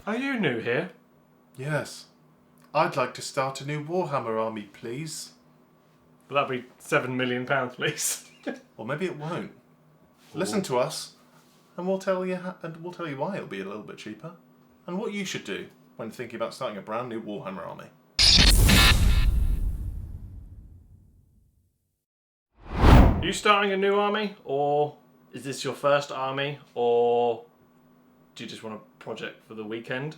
Are you new here? Yes. I'd like to start a new Warhammer army, please. Will that be £7 million, please? Or maybe it won't. Listen to us, and we'll tell you why it'll be a little bit cheaper, and what you should do when thinking about starting a brand new Warhammer army. Are you starting a new army, or is this your first army, or do you just want a project for the weekend,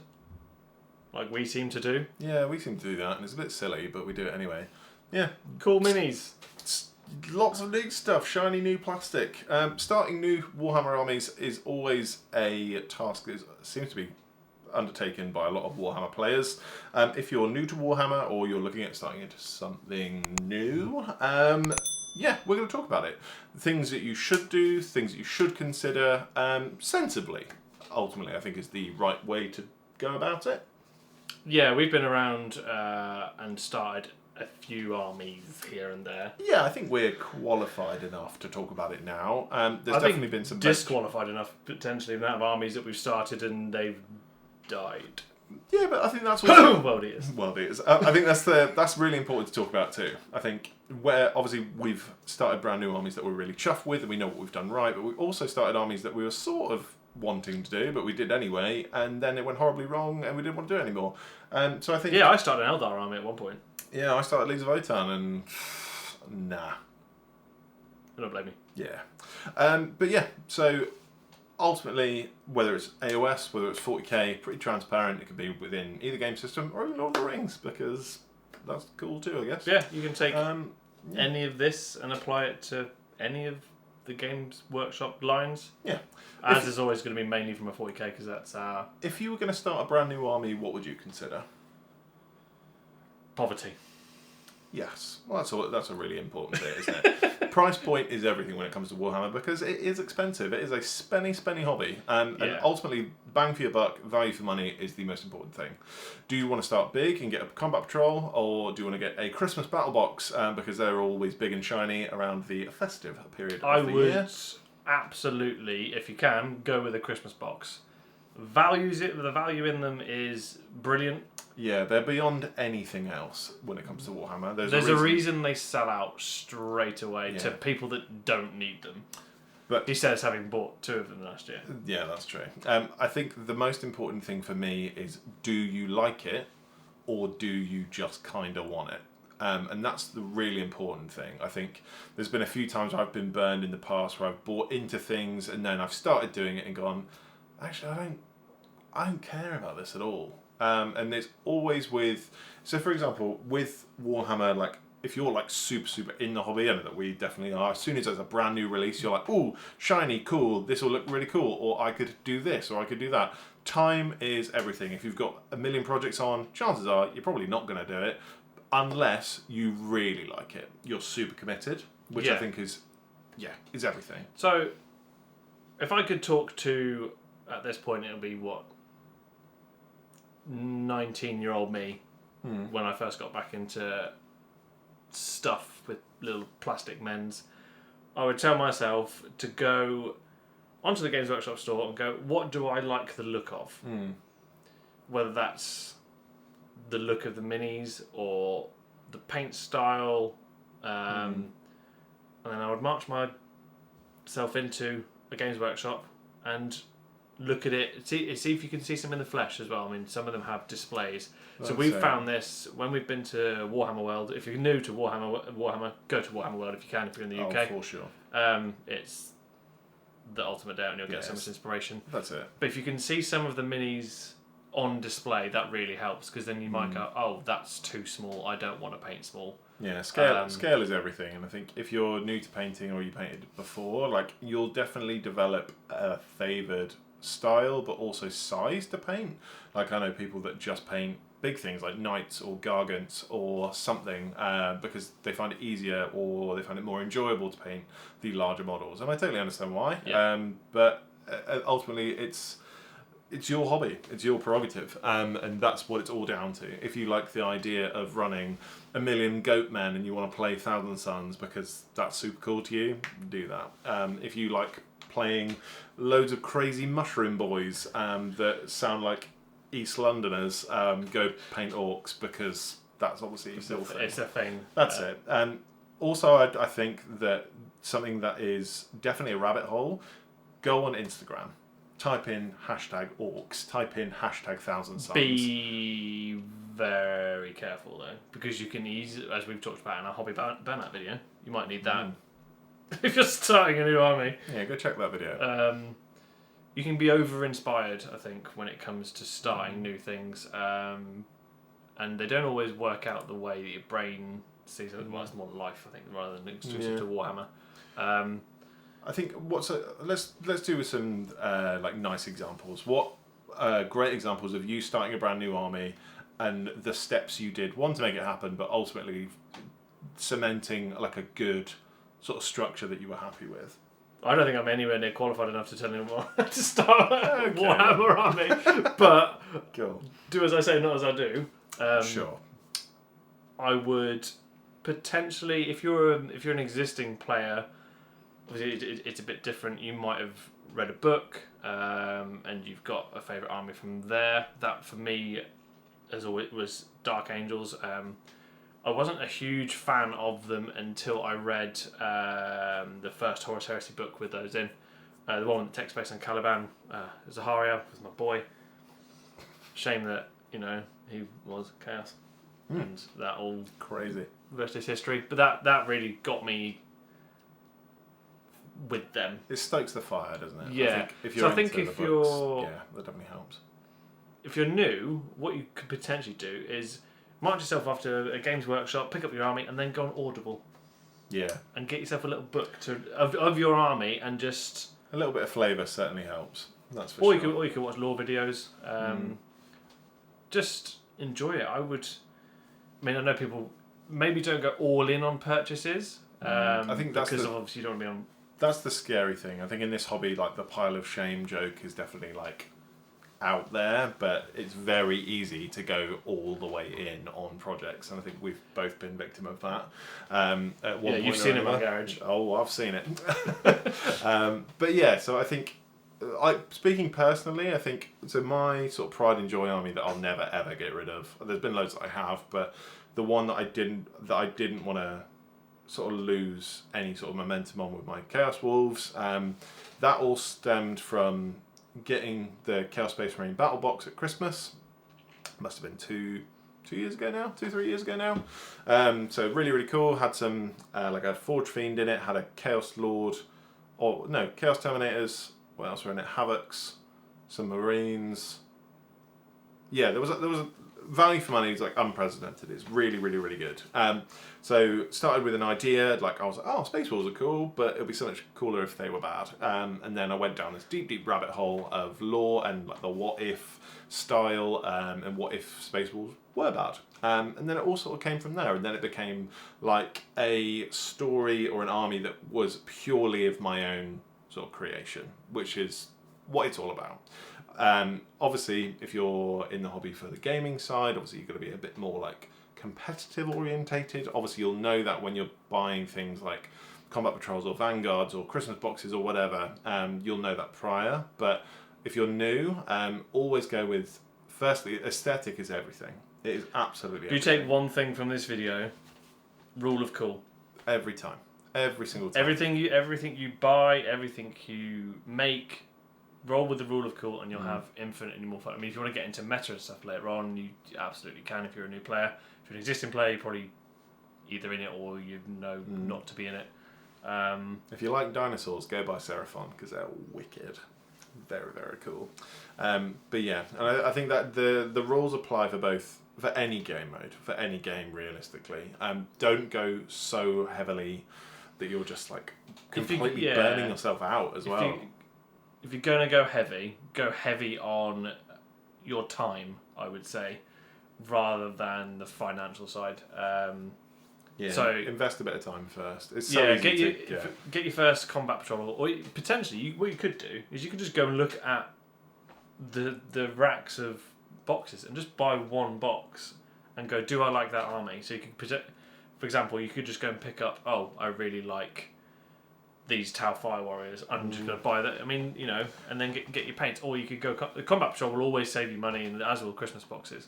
like we seem to do? Yeah, we seem to do that, and it's a bit silly, but we do it anyway. Yeah. Cool minis. Lots of new stuff, shiny new plastic. Starting new Warhammer armies is always a task that seems to be undertaken by a lot of Warhammer players. If you're new to Warhammer or you're looking at starting into something new, yeah, we're going to talk about it. Things that you should do, things that you should consider, sensibly, ultimately, I think is the right way to go about it. Yeah, we've been around and started a few armies here and there. Yeah, I think we're qualified enough to talk about it now. There's definitely been some disqualified enough potentially in the amount of armies that we've started and they've died. Yeah, but I think that's also World Eaters. World Eaters. I think that's really important to talk about too. I think where obviously we've started brand new armies that we're really chuffed with and we know what we've done right, but we also started armies that we were sort of wanting to do, but we did anyway, and then it went horribly wrong and we didn't want to do it anymore. So I think I started an Eldar army at one point. Yeah, I started Leagues of Votan and nah. I don't blame me. Yeah. But yeah, so ultimately, whether it's AOS, whether it's 40k, pretty transparent. It could be within either game system or even Lord of the Rings, because that's cool too, I guess. Yeah, you can take any of this and apply it to any of the Games Workshop lines. Yeah. As is always going to be mainly from a 40k, because that's our... If you were going to start a brand new army, what would you consider? Poverty. Yes. Well, that's a really important bit, isn't it? Price point is everything when it comes to Warhammer, because it is expensive. It is a spenny hobby. And ultimately, bang for your buck, value for money is the most important thing. Do you want to start big and get a combat patrol, or do you want to get a Christmas battle box, because they're always big and shiny around the festive period of the year? Absolutely, if you can, go with a Christmas box. The value in them is brilliant. Yeah, they're beyond anything else when it comes to Warhammer. There's a reason they sell out straight away to people that don't need them. But he says having bought 2 of them last year. Yeah, that's true. I think the most important thing for me is, do you like it, or do you just kind of want it? And that's the really important thing. I think there's been a few times I've been burned in the past where I've bought into things and then I've started doing it and gone, actually, I don't care about this at all. And it's always with... So, for example, with Warhammer, like, if you're, like, super in the hobby, I know that we definitely are, as soon as there's a brand new release, you're like, ooh, shiny, cool, this will look really cool, or I could do this, or I could do that. Time is everything. If you've got a million projects on, chances are you're probably not going to do it, unless you really like it. You're super committed, which I think is everything. So, if I could talk to, at this point, it'll be what? 19-year-old me when I first got back into stuff with little plastic men's, I would tell myself to go onto the Games Workshop store and go, what do I like the look of? Whether that's the look of the minis or the paint style, and then I would march myself into a Games Workshop and look at it, see if you can see some in the flesh as well. I mean, some of them have displays. So we've found this when we've been to Warhammer World. If you're new to Warhammer, go to Warhammer World if you can, if you're in the UK. Oh, for sure. It's the ultimate day out and you'll get so much inspiration. That's it. But if you can see some of the minis on display, that really helps, because then you might go, oh, that's too small, I don't want to paint small. Yeah, scale is everything, and I think if you're new to painting or you painted before, like, you'll definitely develop a favoured style but also size to paint. Like, I know people that just paint big things like knights or gargants or something because they find it easier or they find it more enjoyable to paint the larger models, and I totally understand why. But ultimately it's your hobby, it's your prerogative, and that's what it's all down to. If you like the idea of running a million goat men and you want to play Thousand Suns because that's super cool to you, do that. If you like playing loads of crazy mushroom boys that sound like East Londoners go paint orcs because that's obviously still a thing. It's a thing. That's it. Also, I think that something that is definitely a rabbit hole, go on Instagram, type in #orcs, type in #1000suns. Be very careful though, because you can easily, as we've talked about in our hobby burnout video, you might need that if you're starting a new army. Yeah, go check that video. You can be over-inspired, I think, when it comes to starting new things, and they don't always work out the way that your brain sees it. Well, it's more life, I think, rather than exclusive to Warhammer. I think let's do with some like nice examples. What great examples of you starting a brand new army and the steps you did, one to make it happen, but ultimately cementing like a good sort of structure that you were happy with. I don't think I'm anywhere near qualified enough to tell anyone to start a Warhammer army, but cool. Do as I say, not as I do. Sure. I would potentially, if you're an existing player, obviously it's a bit different. You might have read a book, and you've got a favourite army from there. That for me, as always, was Dark Angels. I wasn't a huge fan of them until I read the first Horus Heresy book with those in. The one that takes place in Caliban, Zaharia was my boy. Shame that, he was Chaos. And that all crazy rest is history. But that really got me with them. It stokes the fire, doesn't it? Yeah. If you're if you're yeah, that definitely helps. If you're new, what you could potentially do is march yourself off to a Games Workshop, pick up your army, and then go on Audible. Yeah. And get yourself a little book of your army, and just a little bit of flavour certainly helps. That's for sure. Or you could watch lore videos. Just enjoy it. I know people maybe don't go all in on purchases. I think that's because obviously you don't want to be on. That's the scary thing. I think in this hobby, like the pile of shame joke is definitely like out there, but it's very easy to go all the way in on projects, and I think we've both been victim of that. At one point you've seen it in my garage. Oh, I've seen it. But yeah, so I think, speaking personally, I think so. My sort of pride and joy army that I'll never ever get rid of. There's been loads that I have, but the one that I didn't want to sort of lose any sort of momentum on with my Chaos Wolves. That all stemmed from getting the Chaos Space Marine Battle Box at Christmas. Must have been 3 years ago now. So really, really cool. Had some like a Forge Fiend in it. Had a Chaos Lord, Chaos Terminators. What else were in it? Havocs, some Marines. Yeah, there was a value for money is like unprecedented. It's really, really, really good. So started with an idea, like I was like, oh, Space Wolves are cool, but it'd be so much cooler if they were bad. And then I went down this deep, deep rabbit hole of lore and like the what if style, and what if Space Wolves were bad. And then it all sort of came from there, and then it became like a story or an army that was purely of my own sort of creation, which is what it's all about. Obviously, if you're in the hobby for the gaming side, obviously you've got to be a bit more like competitive orientated. Obviously, you'll know that when you're buying things like Combat Patrols or Vanguards or Christmas boxes or whatever, you'll know that prior. But if you're new, always go with, firstly, aesthetic is everything. It is absolutely everything. You take one thing from this video, rule of cool. Every time. Every single time. Everything you buy, everything you make, roll with the rule of cool, and you'll have infinitely more fun. I mean, if you want to get into meta and stuff later on, you absolutely can if you're a new player. If you're an existing player, you're probably either in it or you know not to be in it. If you like dinosaurs, go buy Seraphon, because they're wicked. Very, very cool. But yeah, and I think that the rules apply for any game mode, for any game realistically. Don't go so heavily that you're just like completely burning yourself out as well. If you're going to go heavy on your time, I would say, rather than the financial side. So invest a bit of time first. It's so easy get your first combat patrol, or potentially what you could do is you could just go and look at the racks of boxes and just buy one box and go, do I like that army? So you could, for example, you could just go and pick up, I really like these Tau Fire Warriors. I'm just going to buy that. I mean, you know, and then get your paints. Or you could go. The Combat Patrol will always save you money, and as will Christmas boxes.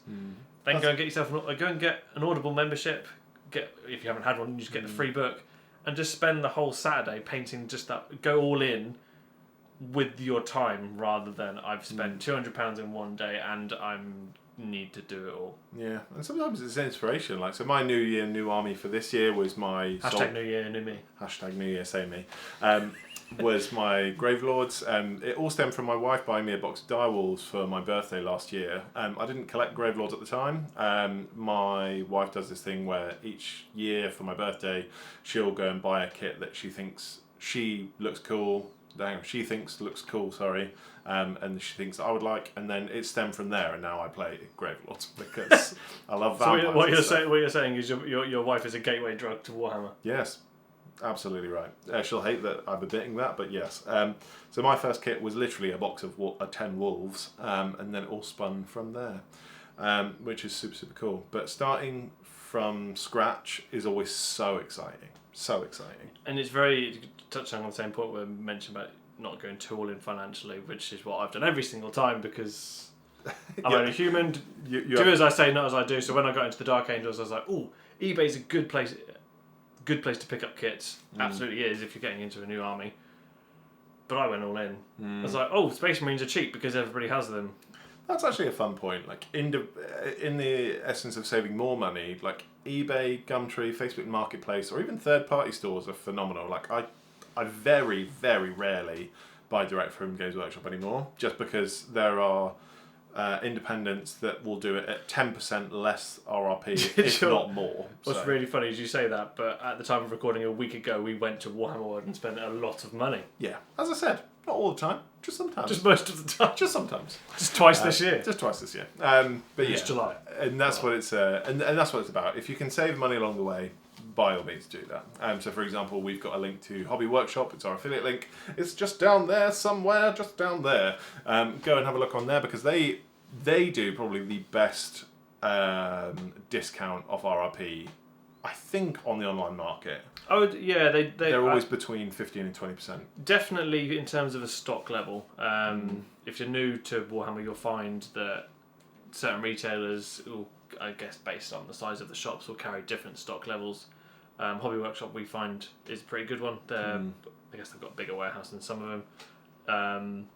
Then go and get yourself go and get an Audible membership. If you haven't had one, you just get the free book, and just spend the whole Saturday painting just that. Go all in with your time rather than I've spent £200 in one day and I'm need to do it all. Yeah, and sometimes it's inspiration. Like, so my New Year, New Army for this year was my... Hashtag New Year, New Me. Hashtag New Year, say me. Was my Gravelords. It all stemmed from my wife buying me a box of direwolves for my birthday last year. I didn't collect Gravelords at the time. My wife does this thing where each year for my birthday, she'll go and buy a kit that she thinks looks cool, and she thinks I would like, and then it stemmed from there, and now I play Gravelords because I love vampires. So what you're saying is your wife is a gateway drug to Warhammer. Yes, absolutely right. She'll hate that I'm admitting that, but yes. So my first kit was literally a box of 10 wolves, and then it all spun from there, which is super, super cool. But starting from scratch is always so exciting. So exciting. And it's very, touching on the same point we mentioned about not going too all in financially, which is what I've done every single time because I'm only human. Do as I say, not as I do. So when I got into the Dark Angels, I was like, oh, eBay's a good place to pick up kits. Absolutely is if you're getting into a new army. But I went all in. I was like, oh, Space Marines are cheap because everybody has them. That's actually a fun point. Like in the essence of saving more money, like eBay, Gumtree, Facebook Marketplace, or even third-party stores are phenomenal. Like I very, very rarely buy direct from Games Workshop anymore, just because there are independents that will do it at 10% less RRP, if not more. What's really funny is you say that, but at the time of recording a week ago, we went to Warhammer World and spent a lot of money. Yeah, as I said, not all the time, just sometimes. Just most of the time. Just sometimes. Just twice this year. Just twice this year. But it's July. And that's what it's and that's what it's about. If you can save money along the way, by all means do that. So for example, we've got a link to Hobby Workshop. It's our affiliate link. It's just down there somewhere, just down there. Go and have a look on there because they do probably the best discount off RRP, I think, on the online market. Oh yeah, they're always between 15 and 20%. Definitely in terms of a stock level. If you're new to Warhammer, you'll find that certain retailers, I guess based on the size of the shops, will carry different stock levels. Hobby Workshop we find is a pretty good one. I guess they've got a bigger warehouse than some of them.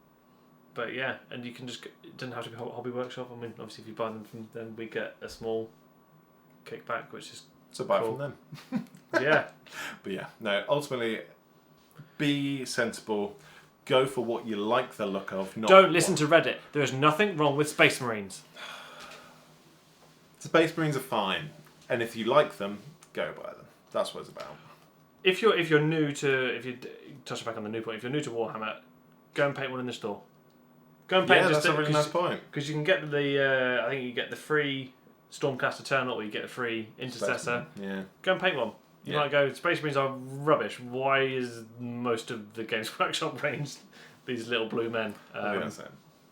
But yeah, and you can it doesn't have to be Hobby Workshop. I mean, obviously if you buy them from them, we get a small kickback, which is so buy cool. from them. Yeah. But yeah, no, ultimately, be sensible. Go for what you like the look of. Don't listen to Reddit. There is nothing wrong with Space Marines. Space Marines are fine, and if you like them, go buy them. That's what it's about. If you touch back on the new point, if you're new to Warhammer, go and paint one in the store. Go and paint. Yeah, that's a really nice point. Because you can get I think you get the free Stormcast Eternal, or you get a free Intercessor. Yeah. Go and paint one. You might go, Space Marines are rubbish. Why is most of the Games Workshop range these little blue men?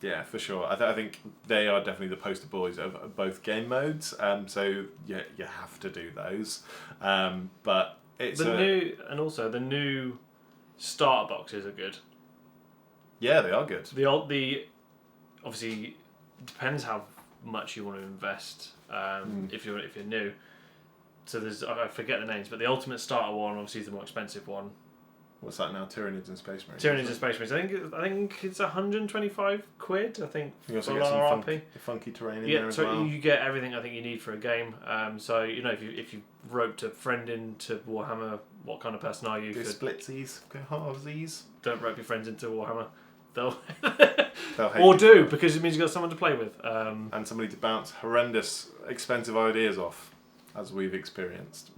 Yeah, for sure. I think they are definitely the poster boys of both game modes. So yeah, you have to do those. But it's the new starter boxes are good. Yeah, they are good. The obviously depends how much you want to invest. If you're new. So I forget the names, but the ultimate starter one obviously is the more expensive one. What's that now? Tyranids and Space Marines. Tyranids and Space Marines. I think it's £125. I think. You also get some funky terrain in there as well. You get everything I think you need for a game. So if you roped a friend into Warhammer, what kind of person are you? Go splitsies, go halvesies. Don't rope your friends into Warhammer. They'll hate or do, because it means you've got someone to play with. And somebody to bounce horrendous, expensive ideas off, as we've experienced.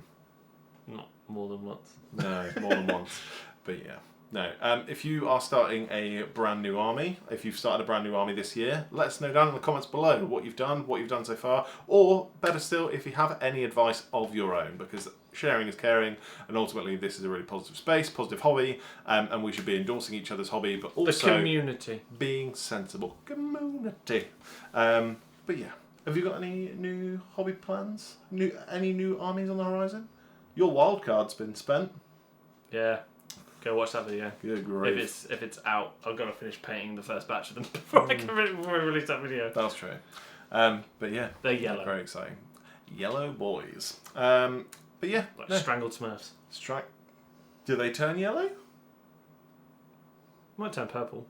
Not more than once. No, more than once. But yeah. No. If you are starting a brand new army, if you've started a brand new army this year, let us know down in the comments below what you've done so far, or better still, if you have any advice of your own, because sharing is caring, and ultimately this is a really positive space, positive hobby, and we should be endorsing each other's hobby, but also the community, being sensible community. But yeah, have you got any new hobby plans? Any new armies on the horizon? Your wild card's been spent. Yeah. Go watch that video. Good grief. If it's out, I've got to finish painting the first batch of them before I can release that video. That's true. But yeah, They're yellow. Very exciting. Yellow boys. But yeah, Like strangled Smurfs. Do they turn yellow? Might turn purple.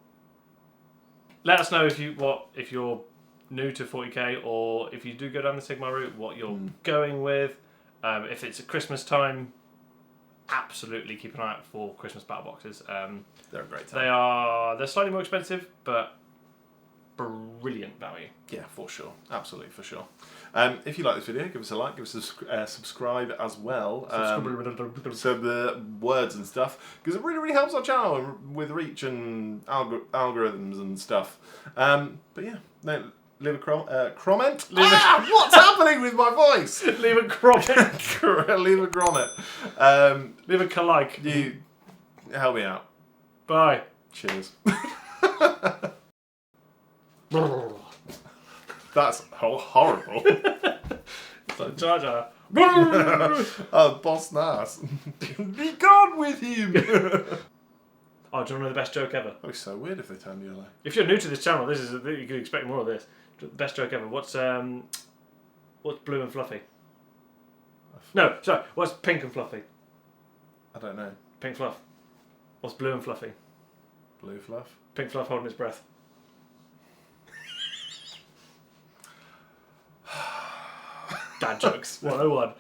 Let us know if you're new to 40k, or if you do go down the Sigmar route, what you're going with. If it's at Christmas time, absolutely keep an eye out for Christmas battle boxes. They're a great time. They're slightly more expensive, but brilliant value. Yeah, for sure. Absolutely, for sure. If you like this video, give us a like, give us a subscribe as well. So the words and stuff, because it really, really helps our channel with reach and algorithms and stuff. But yeah, no, leave a comment. What's happening with my voice? Leave a comment. Leave a comment. Leave a like. You help me out. Bye. Cheers. That's horrible. It's like Jar Jar. Oh, Boss Nass. Be gone with him. Oh, do you want to know the best joke ever? That'd be so weird if they turned yellow. If you're new to this channel, you can expect more of this. The best joke ever. What's blue and fluffy? No, sorry. What's pink and fluffy? I don't know. Pink fluff. What's blue and fluffy? Blue fluff. Pink fluff holding his breath. Dad jokes 101.